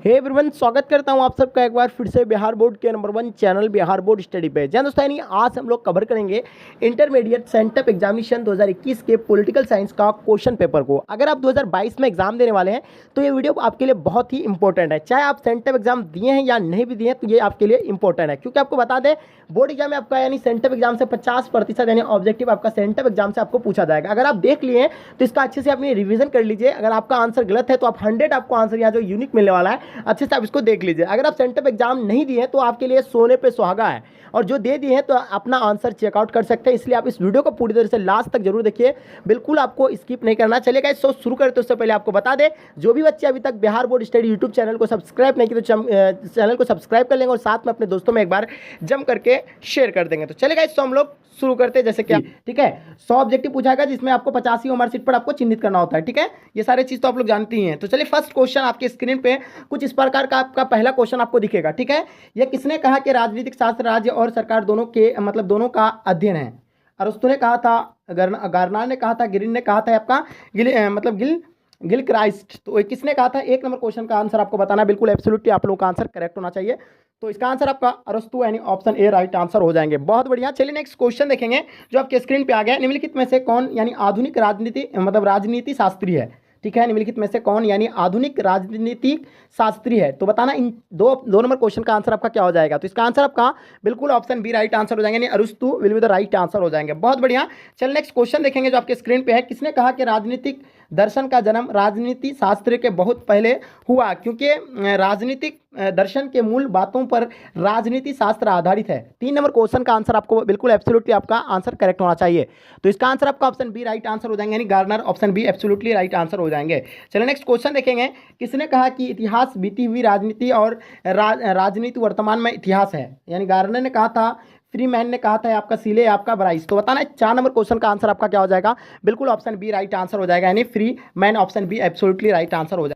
Hey everyone, स्वागत करता हूं आप सबका एक बार फिर से बिहार बोर्ड के number 1 channel Bihar board study पे। जय दोस्तों, आज हम लोग कवर करेंगे इंटरमीडिएट सेंटअप एग्जामिनेशन 2021 के पॉलिटिकल साइंस का क्वेश्चन पेपर को। अगर आप 2022 में एग्जाम देने वाले हैं तो ये वीडियो आपके लिए बहुत ही इंपॉर्टेंट है। चाहे आप सेंटअप एग्जाम दिए हैं या नहीं भी दिए हैं तो ये आपके लिए इंपॉर्टेंट है, क्योंकि आपको बता दें बोर्ड एग्जाम में आपका यानी सेंटअप एग्जाम से 50% यानी ऑब्जेक्टिव आपका सेंटअप एग्जाम से आपको पूछा जाएगा। अगर आप देख लिए हैं तो इसका अच्छे से अपनी रिवीजन कर लीजिए। अगर आपका आंसर गलत है तो आप 100 आपको आंसर यहाँ जो यूनिक मिलने वाला है, अच्छे से आप इसको देख लीजिए। अगर आप सेंटअप एग्जाम नहीं दिए हैं तो आपके लिए सोने पे सुहागा है, और जो दे दिए हैं तो अपना आंसर चेकआउट कर सकते हैं। इसलिए आप इस वीडियो को पूरी तरह से लास्ट तक जरूर देखिए, बिल्कुल आपको स्किप नहीं करना। चलेगा इस शुरू करते उससे पहले आपको बता दें, जो भी बच्चे अभी तक Bihar board study YouTube channel को सब्सक्राइब नहीं किए तो चैनल को सब्सक्राइब कर लेंगे और साथ में अपने दोस्तों में एक बार जम करके शेयर कर देंगे। तो चलेगा इसको हम लोग शुरू करते हैं। जैसे कि ठीक है, 100 ऑब्जेक्टिव पूछाएगा जिसमें आपको 85 मार्कशीट पर आपको चिन्हित करना होता है। ठीक है, ये सारे चीज तो आप लोग जानते ही हैं। तो चलिए फर्स्ट क्वेश्चन आपके स्क्रीन पे कुछ इस प्रकार का आपका पहला क्वेश्चन आपको दिखेगा। ठीक है, ये किसने कहा कि राजनीतिक शास्त्र राज्य और सरकार दोनों के मतलब दोनों का अध्ययन है? अरस्तु ने कहा था, गार्नार ने कहा था, ग्रीन ने कहा था, आपका गिल क्राइस्ट। तो किसने कहा था? एक नंबर क्वेश्चन का आंसर आपको बताना, बिल्कुल एब्सोल्युटली आप लोगों का आंसर करेक्ट होना चाहिए। तो इसका आंसर आपका अरस्तु यानी ऑप्शन ए राइट आंसर हो जाएंगे। बहुत बढ़िया। चलिए नेक्स्ट क्वेश्चन देखेंगे जो आपके स्क्रीन पे आ गया। निम्नलिखित में से कौन यानी आधुनिक राजनीति शास्त्री है? ठीक है, निम्नलिखित में से कौन यानी आधुनिक राजनीतिक शास्त्री है? तो बताना इन दो नंबर क्वेश्चन का आंसर आपका क्या हो जाएगा। तो इसका आंसर आपका बिल्कुल ऑप्शन बी राइट आंसर हो जाएंगे, यानी अरस्तु will be the right answer हो जाएंगे। बहुत बढ़िया। चल नेक्स्ट क्वेश्चन देखेंगे जो आपके स्क्रीन पे है। किसने कहा कि राजनीतिक दर्शन का जन्म राजनीति शास्त्र के बहुत पहले हुआ? क्योंकि राजनीतिक दर्शन के मूल बातों पर राजनीति शास्त्र आधारित है। 3 नंबर क्वेश्चन का आंसर आपको बिल्कुल एब्सोल्युटली आपका आंसर करेक्ट होना चाहिए। तो इसका आंसर आपका ऑप्शन बी राइट आंसर हो जाएंगे, यानी Garner option be absolutely right answer हो जाएंगे। चलिए नेक्स्ट क्वेश्चन देखेंगे। किसने कहा कि इतिहास बीती हुई राजनीति और राजनीति वर्तमान में इतिहास है? यानी गार्नर ने कहा था, फ्री मैन ने कहा था, आपका सीले, आपका ब्राइस। तो बताना 4 नंबर क्वेश्चन का आंसर आपका क्या हो जाएगा। बिल्कुल ऑप्शन बी राइट आंसर हो जाएगा, यानी free man option be absolutely right answer हो जाएगा।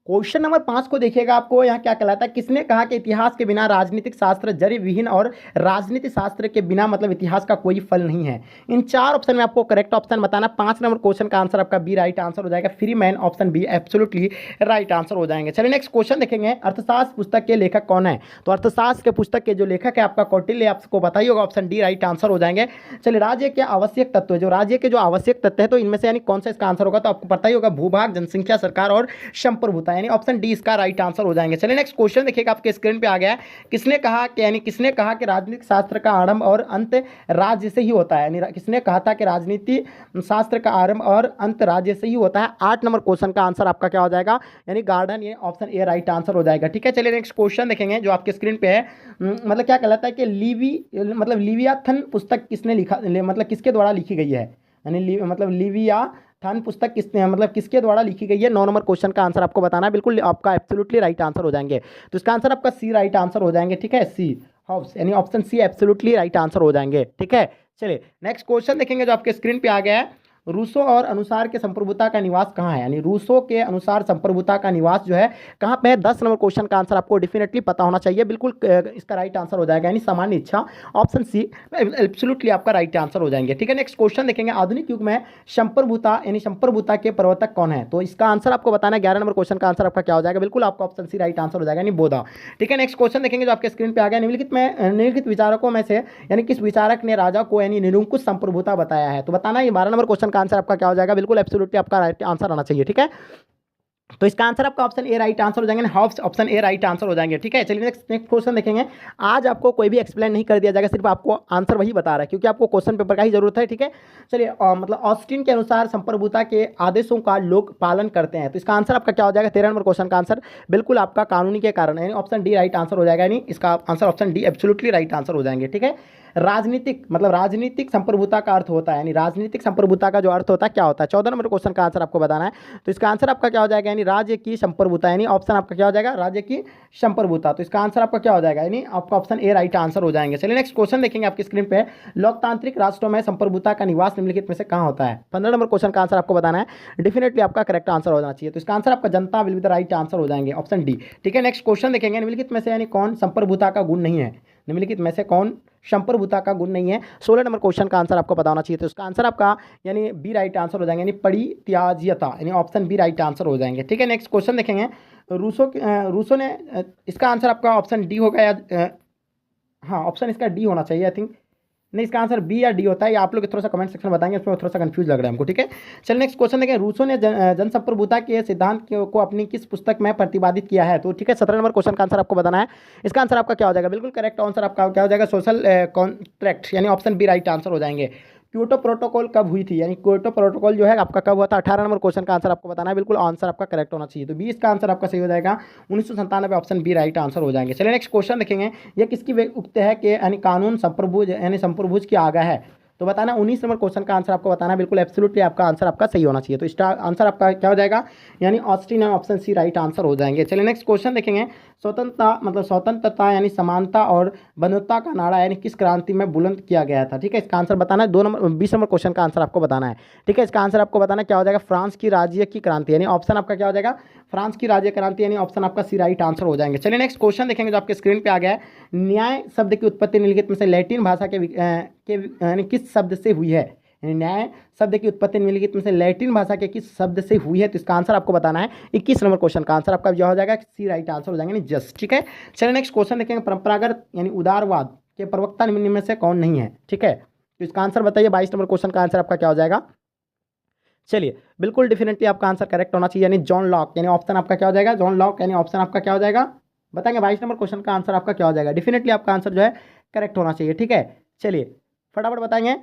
क्वेश्चन नंबर 5 को देखिएगा, आपको यहाँ क्या कहलाता है। किसने कहा कि इतिहास के बिना राजनीतिक शास्त्र जड़ विहीन और राजनीति शास्त्र के बिना मतलब इतिहास का कोई फल नहीं है? इन 4 ऑप्शन में आपको करेक्ट ऑप्शन बताना। 5 नंबर क्वेश्चन का आंसर आपका बी राइट आंसर हो जाएगा, free man option be absolutely right answer हो जाएंगे। चलिए नेक्स्ट क्वेश्चन देखेंगे। अर्थशास्त्र पुस्तक के लेखक कौन है? तो अर्थशास्त्र के पुस्तक के जो लेखक है आपका कौटिल्य, आपको बताइए होगा, ऑप्शन डी राइट आंसर हो जाएंगे। चलिए राज्य के आवश्यक तत्व है, जो राज्य के जो आवश्यक तत्व है तो इनमें से यानी कौन सा इसका आंसर होगा? तो आपको पता ही होगा, भूभाग, जनसंख्या, सरकार और संप्रभुता, यानी ऑप्शन डी इसका राइट आंसर हो जाएंगे। चलिए नेक्स्ट क्वेश्चन देखिएगा, आपके स्क्रीन पे आ गया है। किसने कहा कि राजनीतिक शास्त्र का आरंभ और अंत राज्य से ही होता है? यानी किसने कहा था कि राजनीति शास्त्र का आरंभ और अंत राज्य से ही होता है? 8 नंबर क्वेश्चन का आंसर आपका क्या हो जाएगा, यानी गार्डन, ये ऑप्शन ए राइट आंसर हो जाएगा। ठीक है, चलिए नेक्स्ट क्वेश्चन देखेंगे जो आपके स्क्रीन पे है। मतलब क्या कहलाता है कि लिवियाथन पुस्तक किसने लिखा, मतलब किसके द्वारा लिखी गई है? यानी लिवियाथन पुस्तक किसके द्वारा लिखी गई है? 9 नंबर क्वेश्चन का आंसर आपको बताना है, बिल्कुल आपका एब्सोल्युटली राइट आंसर हो जाएंगे। तो इसका आंसर आपका सी राइट आंसर हो जाएंगे। ठीक है, सी हॉब्स, यानी option C absolutely right answer हो जाएंगे। ठीक है, चलिए नेक्स्ट क्वेश्चन देखेंगे जो आपके स्क्रीन पे आ गया है। रूसो और अनुसार के संप्रभुता का निवास कहाँ है? यानी रूसो के अनुसार संप्रभुता का निवास जो है कहाँ पे है? 10 नंबर क्वेश्चन का आंसर आपको डेफिनेटली पता होना चाहिए, बिल्कुल इसका राइट आंसर हो जाएगा, यानी सामान्य इच्छा, ऑप्शन सी एब्सोल्युटली आपका राइट आंसर हो जाएंगे। ठीक है, नेक्स्ट क्वेश्चन देखेंगे। आधुनिक युग में संप्रभुता यानी संप्रभुता के प्रवर्तक कौन है? तो इसका आंसर आपको बताना है। 11 नंबर क्वेश्चन का आंसर आपका क्या हो जाएगा? बिल्कुल आपका ऑप्शन सी राइट आंसर हो जाएगा, यानी बोधा। ठीक है, नेक्स्ट क्वेश्चन देखेंगे जो आपके स्क्रीन पे आ गया। निम्नलिखित विचारकों में से यानी किस विचारक ने राजा को यानी निरंकुश संप्रभुता बताया है? तो बताना, ये 12 नंबर क्वेश्चन का आंसर आपका क्या हो जाएगा? बिल्कुल एब्सोल्युटली आपका राइट आंसर आना चाहिए। ठीक है, तो इसका आंसर आपका ऑप्शन ए राइट आंसर हो जाएंगे, Hobbes option A right answer हो जाएंगे। ठीक है, चलिए नेक्स्ट क्वेश्चन देखेंगे। आज आपको कोई भी एक्सप्लेन नहीं कर दिया जाएगा, सिर्फ आपको आंसर वही बता रहा है, क्योंकि आपको क्वेश्चन पेपर का ही जरूरत है। ठीक है, चलिए मतलब ऑस्टिन के अनुसार संप्रभुता के आदेशों का लोग पालन करते हैं। तो इसका आंसर आपका क्या हो जाएगा? 13 नंबर क्वेश्चन का आंसर बिल्कुल आपका कानूनी के कारण, यानी ऑप्शन डी राइट आंसर हो जाएगा, यानी इसका answer option D absolutely right answer हो जाएंगे। ठीक है, राजनीतिक संप्रभुता का अर्थ होता है, यानी राजनीतिक संप्रभुता का जो अर्थ होता है क्या होता है? 14 नंबर क्वेश्चन का आंसर आपको बताना है। तो इसका आंसर आपका क्या हो जाएगा? यानी राज्य की संप्रभुता, यानी ऑप्शन आपका क्या हो जाएगा? राज्य की संप्रभुता। तो इसका आंसर आपका क्या हो जाएगा? यानी आपका ऑप्शन ए राइट आंसर हो जाएंगे। चलिए नेक्स्ट क्वेश्चन देखेंगे आपकी स्क्रीन पे। लोकतांत्रिक राष्ट्रों में संप्रभुता का निवास निम्नलिखित में से कहाँ होता है? 15 नंबर क्वेश्चन का आंसर आपको बताना है, डेफिनेटली आपका करेक्ट आंसर होना चाहिए। तो इसका आंसर आपका जनता will be the right answer हो जाएंगे, ऑप्शन डी। ठीक है, नेक्स्ट क्वेश्चन देखेंगे। निम्नलिखित में से यानी कौन संप्रभुता का गुण नहीं है? निम्नलिखित में से कौन संप्रभुता का गुण नहीं है। 16 नंबर क्वेश्चन का आंसर आपको पता होना चाहिए। तो इसका आंसर आपका यानी बी राइट आंसर हो जाएंगे, यानी परित्याज्यता, यानी ऑप्शन बी राइट आंसर हो जाएंगे। ठीक है, नेक्स्ट क्वेश्चन देखेंगे। रूसो ने इसका आंसर आपका ऑप्शन डी होगा या हाँ ऑप्शन इसका डी होना चाहिए आई थिंक, नहीं इसका आंसर बी या डी होता है, या आप लोग थोड़ा सा कमेंट सेक्शन में बताएंगे, उसमें थोड़ा सा कंफ्यूज लग रहा है हमको। ठीक है, चलिए नेक्स्ट क्वेश्चन देखें। रूसो ने जनसंप्रभुता के सिद्धांत को अपनी किस पुस्तक में प्रतिपादित किया है। तो ठीक है, 17 नंबर क्वेश्चन का आंसर आपको बताना है। इसका आंसर आपका क्या हो जाएगा, बिल्कुल करेक्ट आंसर आपका क्या हो जाएगा, सोशल कॉन्ट्रैक्ट, यानी ऑप्शन बी राइट आंसर हो जाएंगे। क्योटो प्रोटोकॉल कब हुई थी, यानी क्योटो प्रोटोकॉल जो है आपका कब हुआ था। 18 नंबर क्वेश्चन का आंसर आपको बताना है, बिल्कुल आंसर आपका करेक्ट होना चाहिए। तो 20 का आंसर आपका सही हो जाएगा, 1997, ऑप्शन बी राइट आंसर हो जाएंगे। चलिए नेक्स्ट क्वेश्चन देखेंगे। यह किसकी उक्त है कि यानी कानून संप्रभुज यानी संप्रभुज की आगा है। तो बताना 19 नंबर क्वेश्चन का आंसर आपको बताना है, बिल्कुल एब्सोल्युटली आपका आंसर आपका सही होना चाहिए। तो इसका आंसर आपका क्या हो जाएगा, यानी Austin, option C right answer हो जाएंगे। चलिए नेक्स्ट क्वेश्चन देखेंगे। स्वतंत्रता यानी समानता और बंधुता का नारा यानी किस क्रांति में बुलंद किया गया था। ठीक है, इसका आंसर बताना है। 20 नंबर क्वेश्चन का आंसर आपको बताना है। ठीक है, इसका आंसर आपको बताना क्या हो जाएगा, फ्रांस की राज्य की क्रांति, यानी ऑप्शन आपका क्या हो जाएगा, फ्रांस की राज्य क्रांति, यानी ऑप्शन आपका सी राइट आंसर हो जाएंगे। चलिए नेक्स्ट क्वेश्चन देखेंगे जो आपके स्क्रीन पे आ गया है। न्याय शब्द की उत्पत्ति निम्नलिखित में से लैटिन भाषा के यानी किस शब्द से हुई है। न्याय शब्द की उत्पत्ति निम्नलिखित में से लैटिन भाषा के किस शब्द से हुई है। तो इसका आंसर आपको बताना है। 21 नंबर क्वेश्चन का आंसर आपका यह हो जाएगा, सी राइट आंसर हो जाएंगे, यानी जस्ट। ठीक है, चलिए नेक्स्ट क्वेश्चन देखेंगे। परंपरागत यानी उदारवाद के प्रवक्ता निम्न में से कौन नहीं है। ठीक है, तो इसका आंसर बताइए। 22 नंबर क्वेश्चन का आंसर आपका क्या हो जाएगा। चलिए बिल्कुल डेफिनेटली आपका आंसर करेक्ट होना चाहिए, यानी जॉन लॉक, यानी ऑप्शन आपका क्या हो जाएगा, जॉन लॉक, यानी ऑप्शन आपका क्या हो जाएगा बताएंगे। 22 नंबर क्वेश्चन का आंसर आपका क्या हो जाएगा, डेफिनेटली आपका आंसर जो है करेक्ट होना चाहिए। ठीक है, चलिए फटाफट बताएंगे।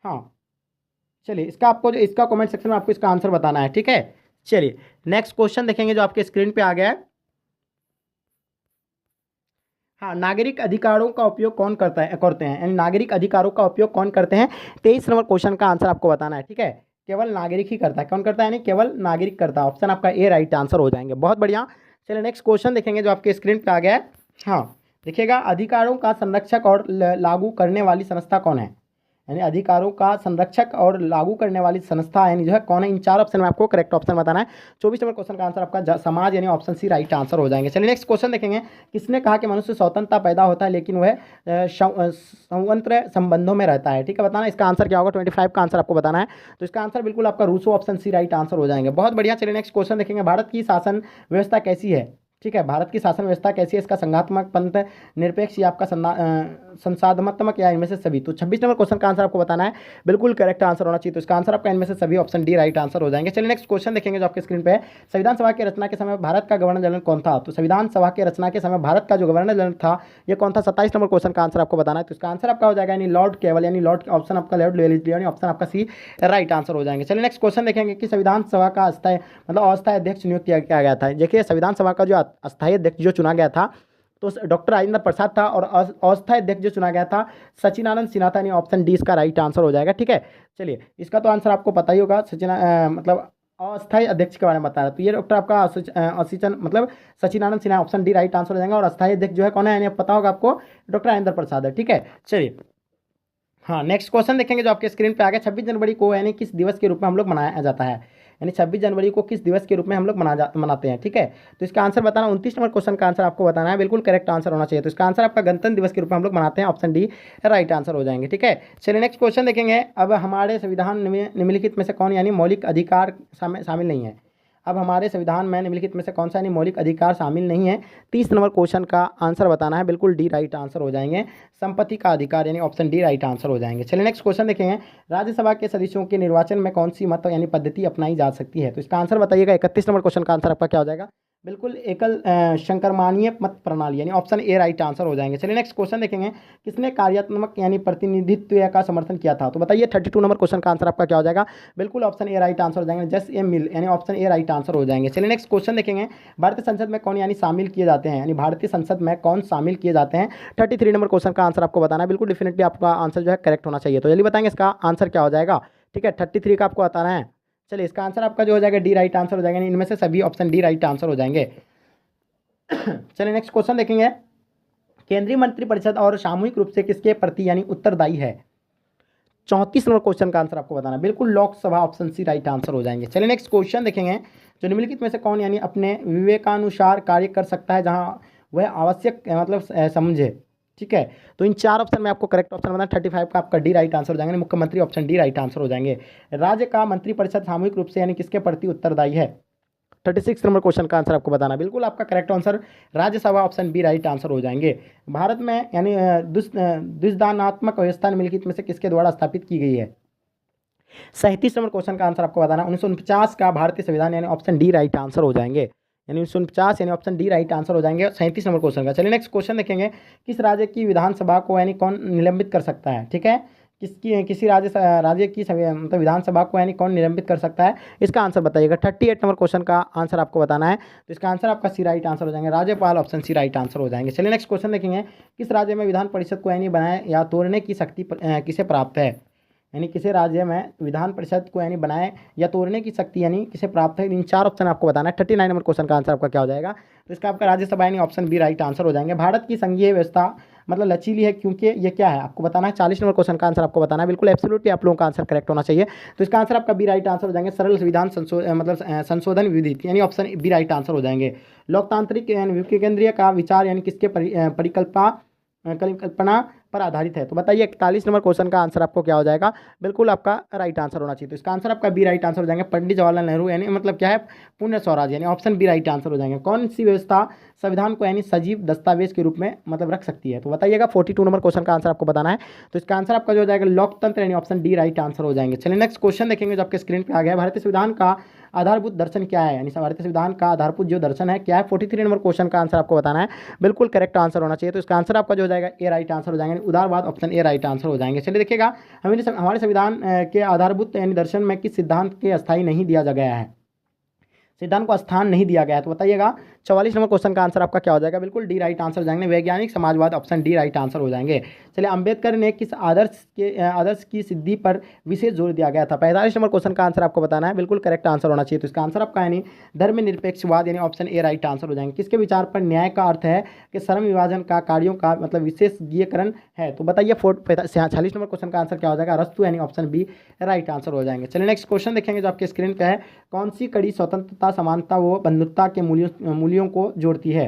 हाँ चलिए, इसका आपको जो इसका कमेंट सेक्शन में आपको इसका आंसर बताना है। ठीक है, चलिए नेक्स्ट क्वेश्चन देखेंगे जो आपके स्क्रीन पे आ गया है। हाँ, नागरिक अधिकारों का उपयोग कौन करते हैं, यानी नागरिक अधिकारों का उपयोग कौन करते हैं। 23 नंबर क्वेश्चन का आंसर आपको बताना है। ठीक है, केवल नागरिक ही करता है, कौन करता है, यानी केवल नागरिक करता है, ऑप्शन आपका ए राइट आंसर हो जाएंगे। बहुत बढ़िया, चलिए नेक्स्ट क्वेश्चन देखेंगे जो आपके स्क्रीन पे आ गया है। हाँ देखिएगा, अधिकारों का संरक्षक और लागू करने वाली संस्था कौन है, यानी अधिकारों का संरक्षक और लागू करने वाली संस्था यानी जो है कौन है। इन 4 ऑप्शन में आपको करेक्ट ऑप्शन बताना है। 24 नंबर क्वेश्चन का आंसर आपका समाज, यानी ऑप्शन सी राइट आंसर हो जाएंगे। चलिए नेक्स्ट क्वेश्चन देखेंगे। किसने कहा कि मनुष्य स्वतंत्रता पैदा होता है लेकिन वह संवंत्र संबंधों में रहता है। ठीक है, बताना इसका आंसर क्या होगा। 25 का आंसर आपको बताना है। तो इसका आंसर बिल्कुल आपका Rousseau, option C right answer हो जाएंगे। बहुत बढ़िया, चलिए नेक्स्ट क्वेश्चन देखेंगे। भारत की शासन व्यवस्था कैसी है। ठीक है, भारत की शासन व्यवस्था कैसी है, इसका संघात्मक, पंथ निरपेक्ष या आपका संसाधनात्मक या इनमें से सभी। तो 26 नंबर क्वेश्चन का आंसर आपको बताना है, बिल्कुल करेक्ट आंसर होना चाहिए। तो इसका आंसर आपका इनमें से सभी, ऑप्शन डी राइट आंसर हो जाएंगे। चलिए नेक्स्ट क्वेश्चन देखेंगे जो आपके स्क्रीन पे है। संविधान सभा की रचना के समय भारत का गवर्नर जनरल कौन था। तो संविधान सभा के रचना के समय भारत का जो गवर्नर जनरल था ये कौन था। 27 नंबर क्वेश्चन का आंसर आपको बताना है। तो इसका आंसर आपका हो जाएगा, यानी लॉर्ड केवल, यानी लॉर्ड, ऑप्शन आपका लॉर्ड वेलेस्ली, यानी ऑप्शन आपका सी राइट आंसर हो जाएंगे। चलिए नेक्स्ट क्वेश्चन देखेंगे कि संविधान सभा का अस्थायी अस्थायी अध्यक्ष नियुक्त किया गया था। देखिए संविधान सभा का जो अस्थायी अध्यक्ष जो चुना गया था तो डॉक्टर राजेंद्र प्रसाद था, और अस्थायी अध्यक्ष जो चुना गया था सचिनानंद सिन्हा था, यानी ऑप्शन डी इसका राइट आंसर हो जाएगा। ठीक है, चलिए इसका तो आंसर आपको पता ही होगा, मतलब अस्थायी अध्यक्ष के बारे में बता रहा है। तो ये डॉक्टर आपका Sachinanand Sinha, option D right answer हो जाएगा। और अस्थायी अध्यक्ष जो है कौन है, यानी पता होगा आपको, डॉक्टर राजेंद्र प्रसाद है। ठीक है, चलिए हाँ नेक्स्ट क्वेश्चन देखेंगे जो आपके स्क्रीन पे आ गया। 26 जनवरी को यानी किस दिवस के रूप में हम लोग मनाया जाता है, यानी 26 जनवरी को किस दिवस के रूप में हम लोग मनाते हैं। ठीक है, तो इसका आंसर बताना। 29 नंबर क्वेश्चन का आंसर आपको बताना है, बिल्कुल करेक्ट आंसर होना चाहिए। तो इसका आंसर आपका गणतंत्र दिवस के रूप में हम लोग मनाते हैं, ऑप्शन डी राइट आंसर हो जाएंगे। ठीक है, चलिए नेक्स्ट क्वेश्चन देखेंगे। अब हमारे संविधान निम्नलिखित में से कौन यानी मौलिक अधिकार शामिल नहीं है। अब हमारे संविधान में निम्नलिखित में से कौन सा यानी मौलिक अधिकार शामिल नहीं है। 30 नंबर क्वेश्चन का आंसर बताना है, बिल्कुल डी राइट आंसर हो जाएंगे। संपत्ति का अधिकार, यानी ऑप्शन डी राइट आंसर हो जाएंगे। चलिए नेक्स्ट क्वेश्चन देखेंगे। राज्यसभा के सदस्यों के निर्वाचन में कौन सी मत यानी पद्धति अपनाई जा सकती है। तो इसका आंसर बताइएगा। 31 नंबर क्वेश्चन का आंसर आपका क्या हो जाएगा, बिल्कुल एकल संक्रमणीय मत प्रणाली, यानी ऑप्शन ए राइट आंसर हो जाएंगे। चलिए नेक्स्ट क्वेश्चन देखेंगे। किसने कार्यात्मक यानी प्रतिनिधित्व का समर्थन किया था। तो बताइए 32 नंबर क्वेश्चन का आंसर आपका क्या हो जाएगा, बिल्कुल ऑप्शन ए राइट आंसर हो जाएंगे। जस्ट ए मिल, यानी ऑप्शन ए राइट आंसर हो जाएंगे। चलिए नेक्स्ट क्वेश्चन देखेंगे। भारतीय संसद में कौन यानी शामिल किए जाते हैं, यानी भारतीय संसद में कौन शामिल किए जाते हैं। 33 नंबर क्वेश्चन का आंसर आपको बताना है, बिल्कुल डेफिनेटली आपका आंसर जो है करेक्ट होना चाहिए। तो जल्दी बताएंगे इसका आंसर क्या हो जाएगा। ठीक है, 33 का आपको बताना है। चलिए इसका आंसर आपका जो हो जाएगा डी राइट आंसर हो जाएगा, इनमें से सभी ऑप्शन डी राइट आंसर हो जाएंगे। चलिए नेक्स्ट क्वेश्चन देखेंगे। केंद्रीय मंत्रिपरिषद और सामूहिक रूप से किसके प्रति यानी उत्तरदायी है। 34 नंबर क्वेश्चन का आंसर आपको बताना है, बिल्कुल Lok Sabha, option C right answer हो जाएंगे। चलिए नेक्स्ट क्वेश्चन देखेंगे। जो निम्नलिखित में से कौन यानी अपने विवेकानुसार कार्य कर सकता है, जहां वह आवश्यक मतलब समझे। ठीक है, तो इन 4 ऑप्शन में आपको करेक्ट ऑप्शन बताना 35 का आपका डी राइट आंसर हो जाएंगे। मुख्यमंत्री ऑप्शन डी राइट आंसर हो जाएंगे। राज्य का मंत्रिपरिषद सामूहिक रूप से यानी किसके प्रति उत्तरदायी है? 36 नंबर क्वेश्चन का आंसर आपको बताना। बिल्कुल आपका correct answer Rajya Sabha option B right answer हो जाएंगे। भारत में यानी दुष्दानात्मक व्यवस्था निम्नलिखित में से किसके द्वारा स्थापित की गई है? 37 नंबर क्वेश्चन का आंसर आपको बताना। 1949 का भारतीय संविधान यानी ऑप्शन डी राइट आंसर हो जाएंगे। यानी 1949 यानी ऑप्शन डी राइट आंसर हो जाएंगे 37 नंबर क्वेश्चन का। चलिए नेक्स्ट क्वेश्चन देखेंगे। किस राज्य की विधानसभा को यानी कौन निलंबित कर सकता है? ठीक है, किसी राज्य की मतलब विधानसभा को यानी कौन निलंबित कर सकता है, इसका आंसर बताइएगा। 38 नंबर क्वेश्चन का आंसर आपको बताना है, तो इसका आंसर आपका सी राइट आंसर हो जाएंगे। राज्यपाल ऑप्शन सी राइट आंसर हो जाएंगे। चलिए नेक्स्ट क्वेश्चन देखेंगे। किस राज्य में विधान परिषद को यानी बनाए या तोड़ने की शक्ति किसे प्राप्त है? यानी किसी राज्य में विधान परिषद को यानी बनाए या तोड़ने की शक्ति यानी किसे प्राप्त है? इन 4 ऑप्शन आपको बताना है। 39 नंबर क्वेश्चन का आंसर आपका क्या हो जाएगा? तो इसका आपका राज्यसभा यानी ऑप्शन बी राइट आंसर हो जाएंगे। भारत की संघीय व्यवस्था मतलब लचीली है क्योंकि ये क्या है आपको बताना है। 40 नंबर क्वेश्चन का आंसर आपको बताना है। बिल्कुल एब्सोल्युटली आप लोगों का आंसर करेक्ट होना चाहिए। तो इसका आंसर आपका बी राइट आंसर हो जाएंगे। सरल संविधान संशोधन विधि यानी ऑप्शन बी राइट आंसर हो जाएंगे। लोकतांत्रिक यानी केंद्रीय का विचार यानी किसके परिकल्पना पर आधारित है? तो बताइए 41 नंबर क्वेश्चन का आंसर आपको क्या हो जाएगा? बिल्कुल आपका राइट आंसर होना चाहिए। तो इसका आंसर आपका बी राइट आंसर हो जाएंगे। पंडित जवाहरलाल नेहरू यानी मतलब क्या है? पूर्ण स्वराज यानी ऑप्शन बी राइट आंसर हो जाएंगे। कौन सी व्यवस्था संविधान को यानी सजीव दस्तावेज के रूप में मतलब रख सकती है? तो बताइएगा 42 नंबर क्वेश्चन का आंसर आपको बताना है। तो इसका आंसर आपका जो हो जाएगा लोकतंत्र यानी ऑप्शन डी राइट आंसर हो जाएंगे। चलिए नेक्स्ट क्वेश्चन देखेंगे जो आपके स्क्रीन पर आ गया है। भारतीय संविधान का आधारभूत दर्शन क्या है? यानी भारतीय संविधान का आधारभूत जो दर्शन है क्या है? 43 नंबर क्वेश्चन का आंसर आपको बताना है। बिल्कुल करेक्ट आंसर होना चाहिए। तो इसका आंसर आपका जो हो जाएगा ए राइट आंसर हो जाएंगे। उदारवाद ऑप्शन ए राइट आंसर हो जाएंगे। चलिए देखिएगा हमारे संविधान के आधारभूत यानी दर्शन में किस सिद्धांत के अस्थायी नहीं दिया गया है? सिद्धांत को स्थान नहीं दिया गया है। तो बताइएगा 44 नंबर क्वेश्चन का आंसर आपका क्या हो जाएगा? बिल्कुल डी राइट आंसर हो जाएंगे। वैज्ञानिक समाजवाद ऑप्शन डी राइट आंसर हो जाएंगे। चलिए अंबेडकर ने किस आदर्श की सिद्धि पर विशेष जोर दिया गया था? 45 नंबर क्वेश्चन का आंसर आपको बताना है। बिल्कुल करेक्ट आंसर होना चाहिए। तो इसका आंसर आपका यानी धर्मनिरपेक्षवाद यानी ऑप्शन ए राइट आंसर हो जाएंगे। किसके विचार पर न्याय का अर्थ है कि श्रम विभाजन का कार्यों का मतलब विशेषज्ञीकरण है? तो बताइए 46 नंबर क्वेश्चन का आंसर क्या हो जाएगा? अरस्तु यानी ऑप्शन बी राइट आंसर हो जाएंगे। चलिए नेक्स्ट क्वेश्चन देखेंगे जो आपके स्क्रीन पे है। कौन सी कड़ी स्वतंत्रता समानता व बंधुत्व के मूल्यों को जोड़ती है?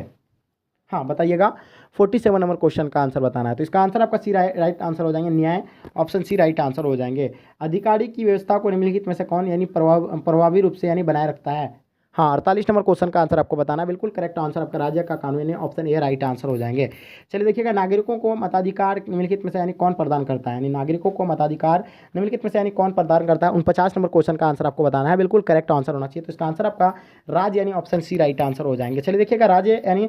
हाँ बताइएगा 47 नंबर क्वेश्चन का आंसर बताना है। तो इसका आंसर आपका सी राइट आंसर हो जाएंगे। न्याय ऑप्शन सी राइट आंसर हो जाएंगे। अधिकारी की व्यवस्था को निम्नलिखित में से कौन यानी प्रभावी रूप से यानी बनाए रखता है? हाँ 48 नंबर क्वेश्चन का आंसर आपको बताना है। बिल्कुल करेक्ट आंसर आपका राज्य का कानून यानी ऑप्शन ए राइट आंसर हो जाएंगे। चलिए देखिएगा नागरिकों को मताधिकार निम्नलिखित में से यानी कौन प्रदान करता है? यानी नागरिकों को मताधिकार निम्नलिखित में से यानी कौन प्रदान करता है? 49 नंबर क्वेश्चन का आंसर आपको बताना है। बिल्कुल करेक्ट आंसर होना चाहिए। तो इसका आंसर आपका राज्य यानी ऑप्शन सी राइट आंसर हो जाएंगे। चलिए देखिएगा राज्य यानी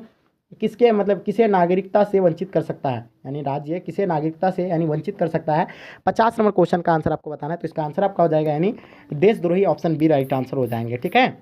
किसके मतलब किसे नागरिकता से वंचित कर सकता है? यानी राज्य किसे नागरिकता से यानी वंचित कर सकता है? 50 नंबर क्वेश्चन का आंसर आपको बताना है। तो इसका आंसर आपका हो जाएगा यानी देशद्रोही ऑप्शन बी राइट आंसर हो जाएंगे। ठीक है,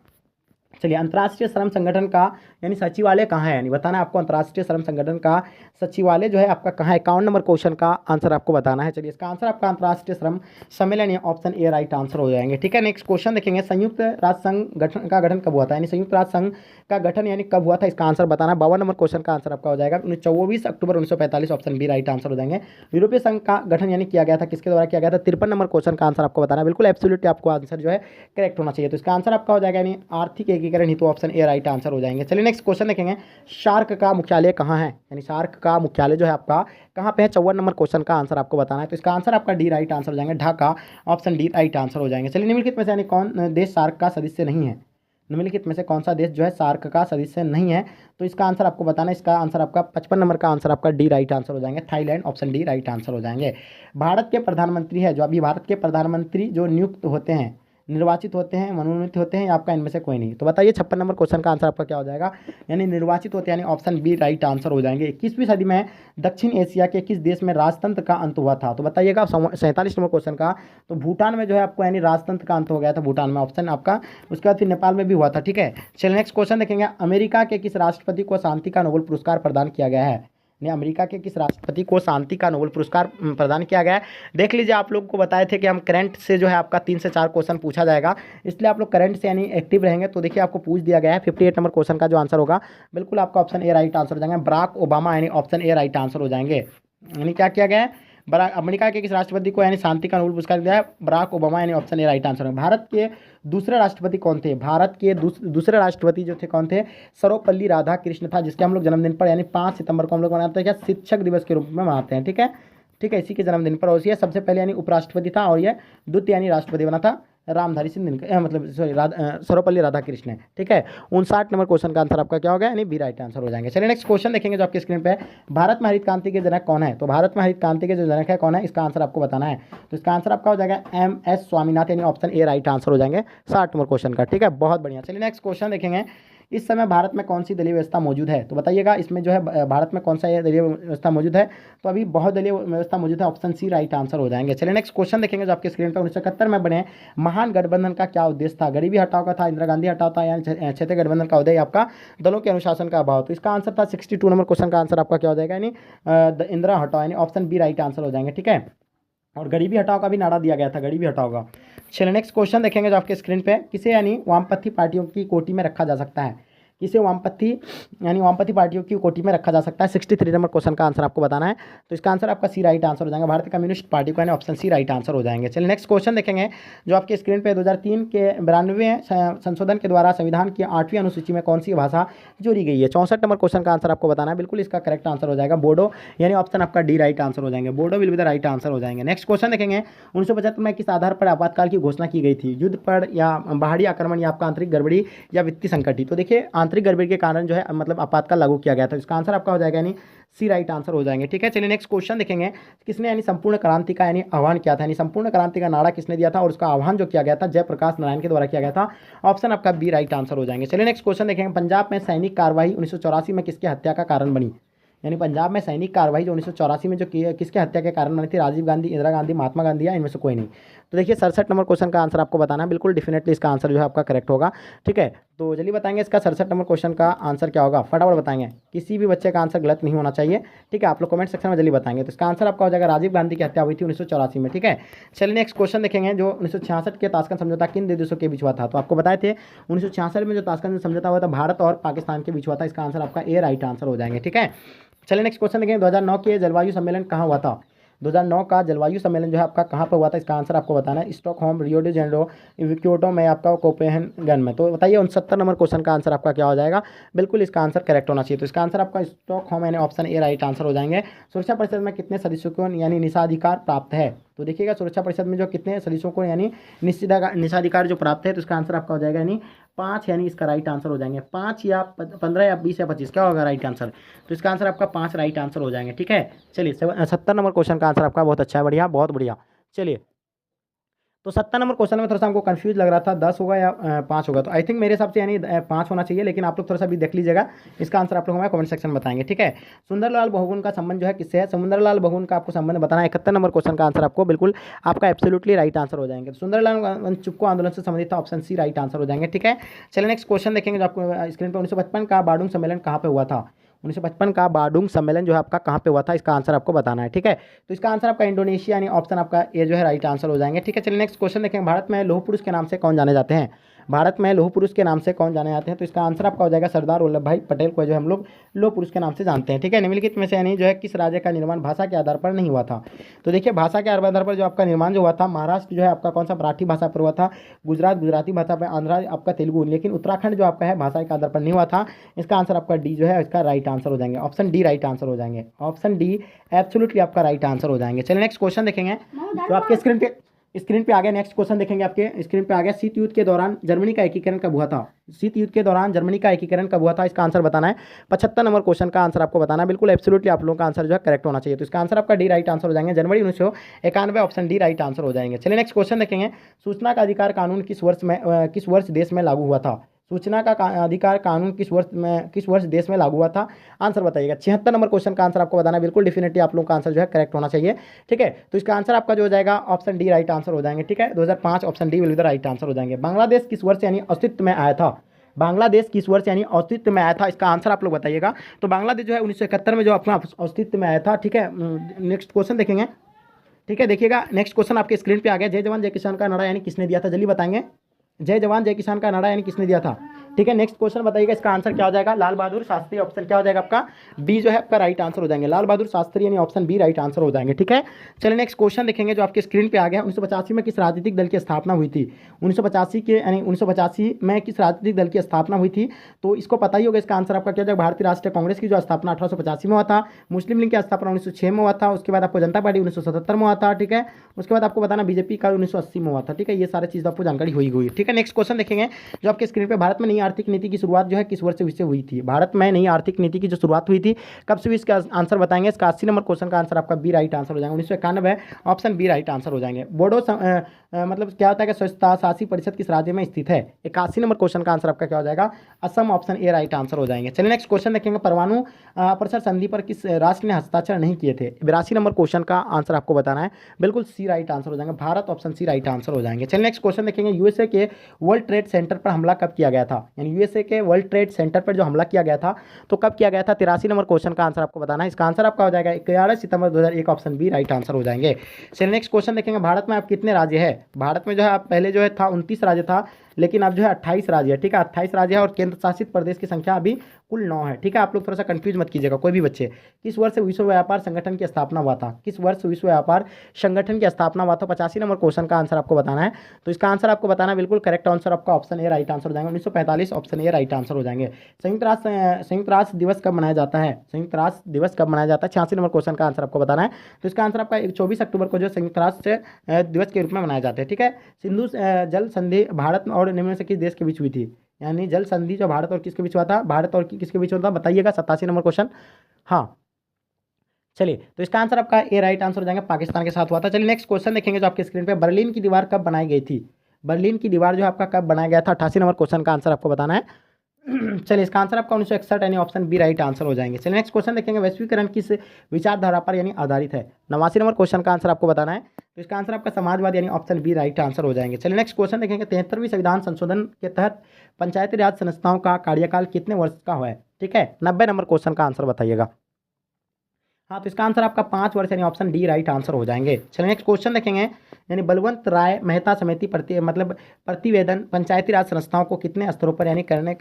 चलिए अंतर्राष्ट्रीय श्रम संगठन का यानी सचिवालय कहाँ है? यानी बताना है आपको अंतर्राष्ट्रीय श्रम संगठन का सचिवालय जो है आपका कहाँ है? 51 नंबर क्वेश्चन का आंसर आपको बताना है। चलिए इसका आंसर आपका अंतर्राष्ट्रीय श्रम सम्मेलन या ऑप्शन ए राइट आंसर हो जाएंगे। ठीक है, नेक्स्ट क्वेश्चन देखेंगे। संयुक्त राष्ट्र संघ का गठन कब हुआ था? यानी संयुक्त राष्ट्र संघ का गठन यानी कब हुआ था? इसका आंसर बताना है। 52 नंबर क्वेश्चन का आंसर आपका हो जाएगा 24 अक्टूबर 1945 ऑप्शन बी राइट आंसर हो जाएंगे। यूरोपीय संघ का गठन यानी किया गया था किसके द्वारा किया गया था? 53 नंबर क्वेश्चन का आंसर आपको बताना है। बिल्कुल एब्सोल्युटली आपको आंसर जो है करेक्ट होना चाहिए। तो इसका आंसर आपका हो जाएगा यानी आर्थिक एकीकरण हेतु ऑप्शन ए राइट आंसर हो जाएंगे। चलिए नेक्स्ट क्वेश्चन देखेंगे। सार्क का मुख्यालय कहाँ है? यानी सार्क का मुख्यालय जो है आपका कहाँ पे है? 54 नंबर क्वेश्चन का आंसर आपको बताना है। तो इसका आंसर आपका डी राइट आंसर हो जाएंगे। Dhaka option D right answer हो जाएंगे। चलिए निम्नलिखित में से यानी कौन देश सार्क का सदस्य नहीं है? निम्नलिखित में से कौन सा देश जो है सार्क का सदस्य नहीं है? तो इसका आंसर आपको बताना है। इसका आंसर आपका 55 नंबर का आंसर आपका डी राइट आंसर हो जाएंगे। Thailand option D right answer हो जाएंगे। भारत के प्रधानमंत्री है जो अभी भारत के प्रधानमंत्री जो नियुक्त होते हैं निर्वाचित होते हैं मनोनीत होते हैं या आपका इनमें से कोई नहीं? तो बताइए 56 नंबर क्वेश्चन का आंसर आपका क्या हो जाएगा? यानी निर्वाचित होते हैं यानी ऑप्शन बी राइट आंसर हो जाएंगे। 21वीं सदी में दक्षिण एशिया के किस देश में राजतंत्र का अंत हुआ था? तो बताइएगा 47 नंबर क्वेश्चन का। तो भूटान में जो है आपको यानी राजतंत्र का अंत हो गया था भूटान में ऑप्शन आपका। उसके बाद फिर नेपाल में भी हुआ था। ठीक है, चलिए नेक्स्ट क्वेश्चन देखेंगे। अमेरिका के किस राष्ट्रपति को शांति का नोबेल पुरस्कार प्रदान किया गया है? ने अमेरिका के किस राष्ट्रपति को शांति का नोबेल पुरस्कार प्रदान किया गया है? देख लीजिए, आप लोगों को बताए थे कि हम करंट से जो है आपका 3 से 4 क्वेश्चन पूछा जाएगा, इसलिए आप लोग करंट से यानी एक्टिव रहेंगे। तो देखिए आपको पूछ दिया गया है 58 नंबर क्वेश्चन का जो आंसर होगा बिल्कुल आपका ऑप्शन ए राइट आंसर हो जाएंगे। बराक ओबामा यानी ऑप्शन ए राइट आंसर हो जाएंगे। यानी क्या किया गया है? अमेरिका के किस राष्ट्रपति को यानी शांति का नोबेल पुरस्कार दिया है? बराक ओबामा, यानी ऑप्शन ए राइट आंसर है। भारत के दूसरे राष्ट्रपति कौन थे? भारत के दूसरे राष्ट्रपति जो थे कौन थे? सर्वपल्ली राधाकृष्ण था, जिसके हम लोग जन्मदिन पर यानी 5 सितंबर को हम लोग मनाते हैं क्या? शिक्षक दिवस के रूप में मनाते हैं। ठीक है, ठीक है, इसी के जन्मदिन पर। और ये सबसे पहले यानी उपराष्ट्रपति था और ये द्वितीय यानी राष्ट्रपति बना था रामधारी सिंह दिनकर, मतलब सॉरी सर्वपल्ली राधाकृष्ण है। ठीक है, 59 नंबर क्वेश्चन का आंसर आपका क्या होगा? यानी बी राइट आंसर हो जाएंगे। चलिए नेक्स्ट क्वेश्चन देखेंगे जो आपकी स्क्रीन पे है। भारत में हरित क्रांति के जनक कौन है? तो भारत में हरित क्रांति के जो जनक है कौन है, इसका आंसर आपको बताना है। तो इसका आंसर आपका हो जाएगा MS स्वामीनाथन, यानी ऑप्शन ए राइट आंसर हो जाएंगे 60 नंबर क्वेश्चन का। ठीक है, बहुत बढ़िया। चलिए नेक्स्ट क्वेश्चन देखेंगे। इस समय भारत में कौन सी दलीय व्यवस्था मौजूद है? तो बताइएगा इसमें जो है भारत में कौन सा ये दलीय व्यवस्था मौजूद है? तो अभी बहुदलीय व्यवस्था मौजूद है, ऑप्शन सी राइट आंसर हो जाएंगे। चलिए नेक्स्ट क्वेश्चन देखेंगे जो आपके स्क्रीन पर। 1971 में बने महान गठबंधन का क्या उद्देश्य था? गरीबी हटाओ का था, इंदिरा गांधी हटाओ था, यानी क्षेत्रीय गठबंधन का उदय आपका दलों के अनुशासन का अभाव। तो इसका आंसर था 62 नंबर क्वेश्चन का आंसर आपका क्या हो जाएगा? यानी इंदिरा हटाओ, यानी ऑप्शन बी राइट आंसर हो जाएंगे। ठीक है, और गरीबी हटाओ का भी नारा दिया गया था, गरीबी हटाओ का। चलिए नेक्स्ट क्वेश्चन देखेंगे जो आपके स्क्रीन पे। किसे यानी वामपंथी पार्टियों की कोटि में रखा जा सकता है? किसे वामपंथी यानी वामपंथी पार्टियों की कोटि में रखा जा सकता है? 63 नंबर क्वेश्चन का आंसर आपको बताना है। तो इसका आंसर आपका सी राइट आंसर हो जाएगा, भारतीय कम्युनिस्ट पार्टी को, यानी ऑप्शन सी राइट आंसर हो जाएंगे। चलिए नेक्स्ट क्वेश्चन देखेंगे जो आपके स्क्रीन पे। 2003 के 92वें संशोधन के द्वारा संविधान की 8वीं अनुसूची में कौन सी भाषा जोड़ी गई है? 64 नंबर क्वेश्चन का आंसर आपको बताना है। बिल्कुल इसका करेक्ट आंसर हो जाएगा बोडो, यानी ऑप्शन आपका डी राइट आंसर हो जाएंगे। Bodo will be the right answer हो जाएंगे। नेक्स्ट क्वेश्चन देखेंगे। 1975 में किस आधार पर आपातकाल की घोषणा की गई थी? युद्ध पर, या बाहरी आक्रमण, या आपका आंतरिक गड़बड़ी, या वित्तीय संकट? तो देखिए आंतरिक गड़बड़ी के कारण जो है मतलब आपातकाल लागू किया गया था। इसका आंसर आपका हो जाएगा यानी सी राइट आंसर हो जाएंगे। ठीक है, चलिए नेक्स्ट क्वेश्चन देखेंगे। किसने यानी संपूर्ण क्रांति का यानी आह्वान किया था? यानी संपूर्ण क्रांति का नारा किसने दिया था और उसका आह्वान जो किया गया था जयप्रकाश नारायण के द्वारा किया गया था। ऑप्शन आपका बी राइट आंसर हो जाएंगे। चलिए नेक्स्ट क्वेश्चन देखेंगे। पंजाब में सैनिक कार्रवाई 1984 में किसकी हत्या का कारण बनी? यानी पंजाब में सैनिक कार्रवाई जो 1984 में जो किसके हत्या के कारण बनी थी? राजीव गांधी, इंदिरा गांधी, महात्मा गांधी, या इनमें से कोई नहीं? तो देखिए 67 नंबर क्वेश्चन का आंसर आपको बताना है। बिल्कुल डेफिनेटली इसका आंसर जो है आपका करेक्ट होगा। ठीक है, तो जल्दी बताएंगे इसका 67 नंबर क्वेश्चन का आंसर क्या होगा, फटाफट बताएंगे। किसी भी बच्चे का आंसर गलत नहीं होना चाहिए। ठीक है, आप लोग कमेंट सेक्शन में जल्दी बताएंगे। तो इसका आंसर आपका हो जाएगा राजीव गांधी की हत्या हुई थी 1984 में। ठीक है, चलिए नेक्स्ट क्वेश्चन देखेंगे। जो 1966 के ताशकंद समझौता किन दो देशों के बीच हुआ था? तो आपको बताए थे 1966 में जो ताशकंद समझौता हुआ था भारत और पाकिस्तान के बीच हुआ था। इसका आंसर आपका ए राइट आंसर हो जाएंगे। ठीक है, चलिए नेक्स्ट क्वेश्चन देखेंगे। 2009 के जलवायु सम्मेलन कहाँ हुआ था? 2009 का जलवायु सम्मेलन जो है आपका कहाँ पर हुआ था? इसका आंसर आपको बताना है। Stockholm, Rio de Janeiro, Kyoto में, आपका कोपेनहेगन में। तो बताइए 69 नंबर क्वेश्चन का आंसर आपका क्या हो जाएगा? बिल्कुल इसका आंसर करेक्ट होना चाहिए। तो इसका आंसर आपका स्टॉकहोम यानी ऑप्शन ए राइट आंसर हो जाएंगे। सुरक्षा परिषद में कितने सदस्यों को यानी निषेधाधिकार प्राप्त है? तो देखिएगा सुरक्षा परिषद में जो कितने सदस्यों को यानी निषेधाधिकार जो प्राप्त है, तो इसका आंसर आपका हो जाएगा यानी 5, यानी इसका राइट आंसर हो जाएंगे 5 या 15 या 20 या 25, क्या होगा राइट आंसर? तो इसका आंसर आपका 5 राइट आंसर हो जाएंगे। ठीक है, चलिए 70 नंबर क्वेश्चन का आंसर आपका बहुत अच्छा है, बढ़िया, बहुत बढ़िया। चलिए तो 70 नंबर क्वेश्चन में थोड़ा सा हमको कंफ्यूज लग रहा था 10 होगा या 5 होगा। तो आई थिंक मेरे हिसाब से यानी 5 होना चाहिए, लेकिन आप लोग थोड़ा सा भी देख लीजिएगा। इसका आंसर आप लोग हमें कमेंट सेक्शन में बताएंगे। ठीक है, सुंदरलाल बहुगुण का संबंध जो है किससे है? सुंदरलाल बहुगुण का आपको संबंध बताना है। 71 नंबर क्वेश्चन का आंसर आपको बिल्कुल आपका एब्सोल्युटली राइट आंसर हो जाएंगे। सुंदरलाल चुप्को आंदोलन से संबंधित था, ऑप्शन सी राइट आंसर हो जाएंगे। ठीक है, चलिए नेक्स्ट क्वेश्चन देखेंगे जो आपको स्क्रीन पर। 1955 का बार्डुंग सम्मेलन कहाँ पे हुआ था? 1955 का बार्डुंग सम्मेलन जो है आपका कहाँ पे हुआ था? इसका आंसर आपको बताना है। ठीक है, तो इसका आंसर आपका इंडोनेशिया यानी ऑप्शन आपका ए जो है राइट आंसर हो जाएंगे। ठीक है, चलिए नेक्स्ट क्वेश्चन देखेंगे। भारत में लौह पुरुष के नाम से कौन जाने जाते हैं? भारत में लौह पुरुष के नाम से कौन जाने जाते हैं? तो इसका आंसर आपका हो जाएगा सरदार वल्लभ भाई पटेल को जो हम लोग लौह पुरुष के नाम से जानते हैं। ठीक है, निम्नलिखित में से यानी जो है किस राज्य का निर्माण भाषा के आधार पर नहीं हुआ था? तो देखिए भाषा के आधार पर जो आपका निर्माण जो हुआ था, महाराष्ट्र जो है आपका कौन सा मराठी भाषा पर हुआ था, गुजरात गुजराती भाषा पर, आंध्रा आपका तेलुगु, लेकिन उत्तराखंड जो आपका है भाषा के आधार पर नहीं हुआ था। इसका आंसर आपका डी जो है इसका राइट आंसर हो जाएंगे, ऑप्शन डी राइट आंसर हो जाएंगे, ऑप्शन डी एब्सोल्युटली आपका राइट आंसर हो जाएंगे। चलिए नेक्स्ट क्वेश्चन देखेंगे तो आपके स्क्रीन पे आ गया। नेक्स्ट क्वेश्चन देखेंगे, आपके स्क्रीन पे आ गया। शीत युद्ध के दौरान जर्मनी का एकीकरण कब हुआ था? शीत युद्ध के दौरान जर्मनी का एकीकरण कब हुआ था? इसका आंसर बताना है। 75 नंबर क्वेश्चन का आंसर आपको बताना है। बिल्कुल एब्सोल्युटली आप लोगों का आंसर जो है करेक्ट होना चाहिए। तो इसका आंसर आपका डी राइट आंसर हो जाएंगे, जनवरी 1991, ऑप्शन डी राइट आंसर हो जाएंगे। चलिए नेक्स्ट क्वेश्चन देखेंगे। सूचना का अधिकार कानून किस वर्ष देश में लागू हुआ था? सूचना का अधिकार कानून किस वर्ष देश में लागू हुआ था? आंसर बताइएगा। 76 नंबर क्वेश्चन का आंसर आपको बताना है। बिल्कुल डेफिनेटली आप लोगों का आंसर जो है करेक्ट होना चाहिए। ठीक है, तो इसका आंसर आपका जो हो जाएगा ऑप्शन डी राइट आंसर हो जाएंगे। ठीक है, 2005 option D will be the right answer हो जाएंगे। बांग्लादेश किस वर्ष यानी अस्तित्व में आया था? बांग्लादेश किस वर्ष यानी अस्तित्व में आया था? इसका आंसर आप लोग बताइएगा। तो बांग्लादेश जो है 1971 में जो अपना अस्तित्व में आया था। ठीक है, नेक्स्ट क्वेश्चन देखेंगे। ठीक है, देखिएगा नेक्स्ट क्वेश्चन आपके स्क्रीन पे आ गया। जय जवान जय किसान का नारा यानी किसने दिया था? जल्दी बताएंगे। जय जवान जय किसान का नारा यानी किसने दिया था? ठीक है, नेक्स्ट क्वेश्चन बताइएगा, इसका आंसर क्या हो जाएगा? लाल बहादुर शास्त्री, ऑप्शन क्या हो जाएगा आपका? बी जो है आपका राइट आंसर हो जाएंगे, लाल बहादुर शास्त्री यानी ऑप्शन बी राइट आंसर हो जाएंगे। ठीक है, चलिए नेक्स्ट क्वेश्चन देखेंगे जो आपके स्क्रीन पे आ गया। 1985 में किस राजनीतिक दल की स्थापना हुई थी? 1985 में किस राजनीतिक दल की स्थापना हुई थी? तो इसको पता ही होगा, इसका आंसर आपका क्या हो जाएगा? भारतीय राष्ट्रीय कांग्रेस की जो स्थापना 1885 में हुआ था, मुस्लिम लीग की स्थापना 1906 में हुआ था, उसके बाद आपको जनता पार्टी 1977 में हुआ था। ठीक है, उसके बाद आपको बताना बीजेपी का 1980 में हुआ था। ठीक है, ये सारे चीज़ आपको जानकारी हुई। ठीक है, नेक्स्ट क्वेश्चन देखेंगे जो आपके स्क्रीन पे, भारत में नई आर्थिक नीति की शुरुआत जो है किस वर्ष से हुई थी? भारत में नई आर्थिक नीति की जो शुरुआत हुई थी कब से हुई, इसका आंसर बताएंगे। इसका 80 नंबर क्वेश्चन का आंसर आपका बी राइट आंसर हो जाएगा, 1991, ऑप्शन बी राइट आंसर हो जाएंगे। बोडो मतलब क्या होता है कि स्वच्छता शासी परिषद किस राज्य में स्थित है? 81 नंबर क्वेश्चन का आंसर आपका क्या हो जाएगा? Assam, option A right answer हो जाएंगे। चलिए नेक्स्ट क्वेश्चन देखेंगे, परमाणु अपर्सर संधि पर किस राष्ट्र ने हस्ताक्षर नहीं किए थे? 82 नंबर क्वेश्चन का आंसर आपको बताना है, बिल्कुल सी राइट आंसर हो जाएंगे, Bharat, option C right answer हो जाएंगे। चलिए नेक्स्ट क्वेश्चन देखेंगे, यूएसए के वर्ल्ड ट्रेड सेंटर पर हमला कब किया गया था? यानी यूएसए के वर्ल्ड ट्रेड सेंटर पर जो हमला किया गया था तो कब किया गया था? 83 नंबर क्वेश्चन का आंसर आपको बताना है, इसका आंसर आपका हो जाएगा 11 सितंबर 2001, ऑप्शन बी राइट आंसर हो जाएंगे। चलिए नेक्स्ट क्वेश्चन देखेंगे, भारत में आप कितने राज्य है? भारत में जो है पहले जो है था 29 राज्य था, लेकिन अब जो है 28 राज्य है। ठीक है, 28 राज्य है और केंद्र शासित प्रदेश की संख्या अभी कुल 9 है। ठीक है, आप लोग थोड़ा सा कंफ्यूज मत कीजिएगा कोई भी बच्चे। किस वर्ष विश्व व्यापार संगठन की स्थापना हुआ था? किस वर्ष विश्व व्यापार संगठन की स्थापना हुआ था? 85 नंबर क्वेश्चन का आंसर आपको बताना है, तो इसका आंसर आपको बताना है, बिल्कुल करेक्ट आंसर आपका ऑप्शन ए राइट आंसर हो जाएगा, 1945, ऑप्शन ए राइट आंसर हो जाएंगे। संयुक्त राष्ट्र दिवस कब मनाया जाता है? संयुक्त राष्ट्र दिवस कब मनाया जाता है? 86 नंबर क्वेश्चन का आंसर आपको बताना है, तो इसका आंसर आपका 24 अक्टूबर को जो संयुक्त राष्ट्र दिवस के रूप में मनाया जाता है। ठीक है, सिंधु जल संधि भारत और निम्न में से किस देश के बीच हुई थी? यानी जल संधि जो भारत और किसके बीच हुआ था? भारत और किसके बीच हुआ था बताइएगा, 87 नंबर क्वेश्चन। हाँ, चलिए, तो इसका आंसर आपका ए राइट आंसर हो जाएगा, पाकिस्तान के साथ हुआ था। चलिए नेक्स्ट क्वेश्चन देखेंगे जो आपके स्क्रीन पे, बर्लिन की दीवार कब बनाई गई थी? बर्लिन की दीवार जो आपका कब बनाया गया था? 88 नंबर क्वेश्चन का आंसर आपको बताना है। चलिए, इसका आंसर आपका 1961 यानी ऑप्शन बी राइट आंसर हो जाएंगे। चलिए नेक्स्ट क्वेश्चन देखेंगे, वैश्वीकरण किस विचारधारा पर यानी आधारित है? 89 नंबर क्वेश्चन का आंसर आपको बताना है, तो इसका आंसर आपका समाजवाद यानी ऑप्शन बी राइट आंसर हो जाएंगे। चलिए नेक्स्ट क्वेश्चन देखेंगे, 73वीं संविधान संशोधन के तहत पंचायती राज संस्थाओं का कार्यकाल कितने वर्ष का हुआ है? ठीक है, 90 नंबर क्वेश्चन का आंसर बताइएगा। हाँ, तो इसका आंसर आपका 5 वर्ष यानी ऑप्शन डी राइट आंसर हो जाएंगे। चलिए नेक्स्ट क्वेश्चन देखेंगे, यानी बलवंत राय मेहता समिति प्रतिवेदन पंचायती राज संस्थाओं को कितने स्तरों पर यानी करने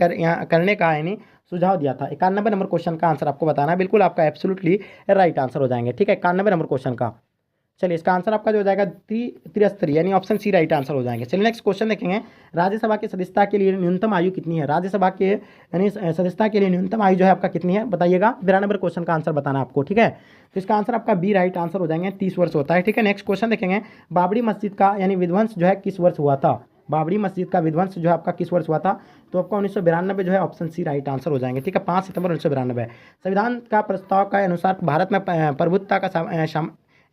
का यानी सुझाव दिया था? 91 नंबर क्वेश्चन का आंसर आपको बताना है, बिल्कुल आपका एब्सोल्युटली राइट आंसर हो जाएंगे। ठीक है, 91 नंबर क्वेश्चन का। चलिए, इसका आंसर आपका जो हो जाएगा त्रिस्तरीय यानी ऑप्शन सी राइट आंसर हो जाएंगे। चलिए नेक्स्ट क्वेश्चन देखेंगे, राज्यसभा की सदस्यता के लिए न्यूनतम आयु कितनी है? राज्यसभा के यानी सदस्यता के लिए न्यूनतम आयु जो है आपका कितनी है बताइएगा, 92 नंबर क्वेश्चन का आंसर बताना आपको। ठीक है, तो इसका आंसर आपका बी राइट आंसर हो जाएंगे, 30 वर्ष होता है। ठीक है, नेक्स्ट क्वेश्चन देखेंगे, बाबरी मस्जिद का यानी विध्वंस जो है किस वर्ष हुआ था? बाबरी मस्जिद का विध्वंस जो है आपका किस वर्ष हुआ था? तो आपका 1992 जो है ऑप्शन सी राइट आंसर हो जाएंगे। ठीक है, 5 सितंबर 1992। संविधान का प्रस्ताव के अनुसार भारत में प्रभुत्वता का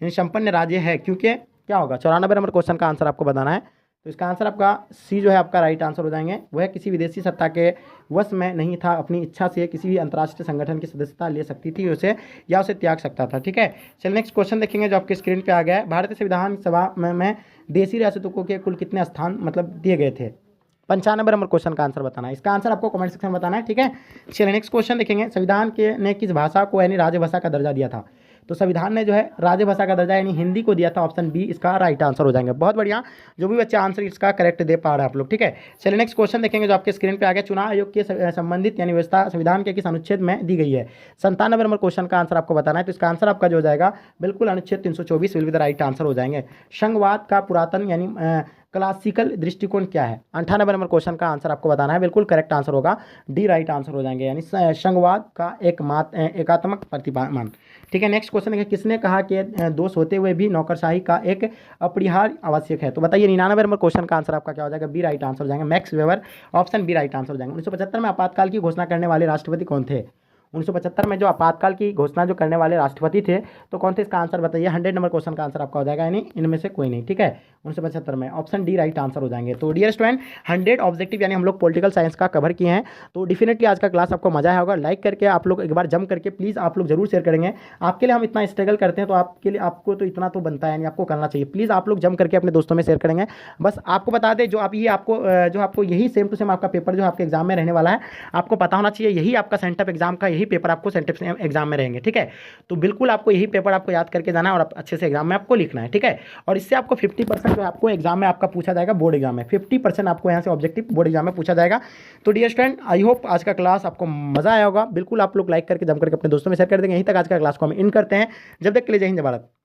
संपन्न राज्य है क्योंकि क्या होगा? 94 नंबर क्वेश्चन का आंसर आपको बताना है, तो इसका आंसर आपका सी जो है आपका राइट आंसर हो जाएंगे। वह किसी विदेशी सत्ता के वश में नहीं था, अपनी इच्छा से किसी भी अंतर्राष्ट्रीय संगठन की सदस्यता ले सकती थी उसे या उसे त्याग सकता था। ठीक है, चलिए नेक्स्ट क्वेश्चन देखेंगे जो आपके स्क्रीन पे आ गया है, भारतीय संविधान सभा में देशी रियासतों को के कुल कितने स्थान मतलब दिए गए थे? 95 नंबर क्वेश्चन का आंसर बताना है, इसका आंसर आपको कमेंट सेक्शन में बताना है। ठीक है, चलिए नेक्स्ट क्वेश्चन देखेंगे, संविधान ने किस भाषा को यानी राजभाषा का दर्जा दिया था? तो संविधान ने जो है राजभाषा का दर्जा यानी हिंदी को दिया था, ऑप्शन बी इसका राइट आंसर हो जाएंगे। बहुत बढ़िया, जो भी बच्चे आंसर इसका करेक्ट दे पा रहे हैं आप लोग। ठीक है, चलिए नेक्स्ट क्वेश्चन देखेंगे जो आपके स्क्रीन पे आ गया, चुनाव आयोग के संबंधित यानी व्यवस्था संविधान के किस अनुच्छेद में दी गई है? 97 नंबर क्वेश्चन का आंसर आपको बताना है, तो इसका आंसर आपका जो हो जाएगा बिल्कुल अनुच्छेद 324 will be the right answer हो जाएंगे। संघवाद का पुरातन यानी क्लासिकल दृष्टिकोण क्या है? 98 नंबर क्वेश्चन का आंसर आपको बताना है, बिल्कुल करेक्ट आंसर होगा, डी राइट आंसर हो जाएंगे, यानी संघवाद का एकात्मक प्रतिमान। ठीक है, नेक्स्ट क्वेश्चन देखिए, किसने कहा कि दोष होते हुए भी नौकरशाही का एक अपरिहार्य आवश्यक है? तो बताइए, 99 नंबर क्वेश्चन का आंसर आपका क्या हो जाएगा? बी राइट आंसर हो जाएगा, Max Weber, option B right answer हो जाएगा। 1975 में आपातकाल की घोषणा करने वाले राष्ट्रपति कौन थे? 1975 में जो आपातकाल की घोषणा जो करने वाले राष्ट्रपति थे तो कौन थे? इसका आंसर बताइए। 100 नंबर क्वेश्चन का आंसर आपका हो जाएगा, यानी इनमें से कोई नहीं। ठीक है, 1975 में ऑप्शन डी राइट आंसर हो जाएंगे। तो डियर स्टूडेंट, 100 ऑब्जेक्टिव यानी हम लोग पॉलिटिकल साइंस का कवर किए हैं, तो डेफिनेटली आज का क्लास आपको मजा आया होगा। लाइक करके आप लोग एक बार जम करके प्लीज़ आप लोग जरूर शेयर करेंगे। आपके लिए हम इतना स्ट्रगल करते हैं तो आपके लिए आपको तो इतना तो बनता है, यानी आपको करना चाहिए। प्लीज़ आप लोग जम करके अपने दोस्तों में शेयर करेंगे। बस आपको बता दें, जो आपको यही सेम टू सेम आपका पेपर जो आपके एग्जाम में रहने वाला है, आपको पता होना चाहिए, यही आपका सेंटअप एग्जाम का यही यही पेपर आपको सेंटेप एग्जाम में रहेंगे, ठीक है। तो बिल्कुल आपको यही पेपर आपको याद करके जाना है और अच्छे से एग्जाम में आपको लिखना है, ठीक है। और इससे आपको 50% जो है आपको एग्जाम में आपका पूछा जाएगा, बोर्ड एग्जाम में 50% आपको यहाँ से ऑब्जेक्टिव बोर्ड एग्जाम में पूछा जाएगा। तो डियर स्टूडेंट, आई होप आज का क्लास आपको मजा आया होगा। बिल्कुल आप लोग लाइक करके जम करके अपने दोस्तों में शेयर कर देंगे। यहीं तक आज का क्लास को हम इन करते हैं। जब तक के लिए जय हिंद, जय भारत।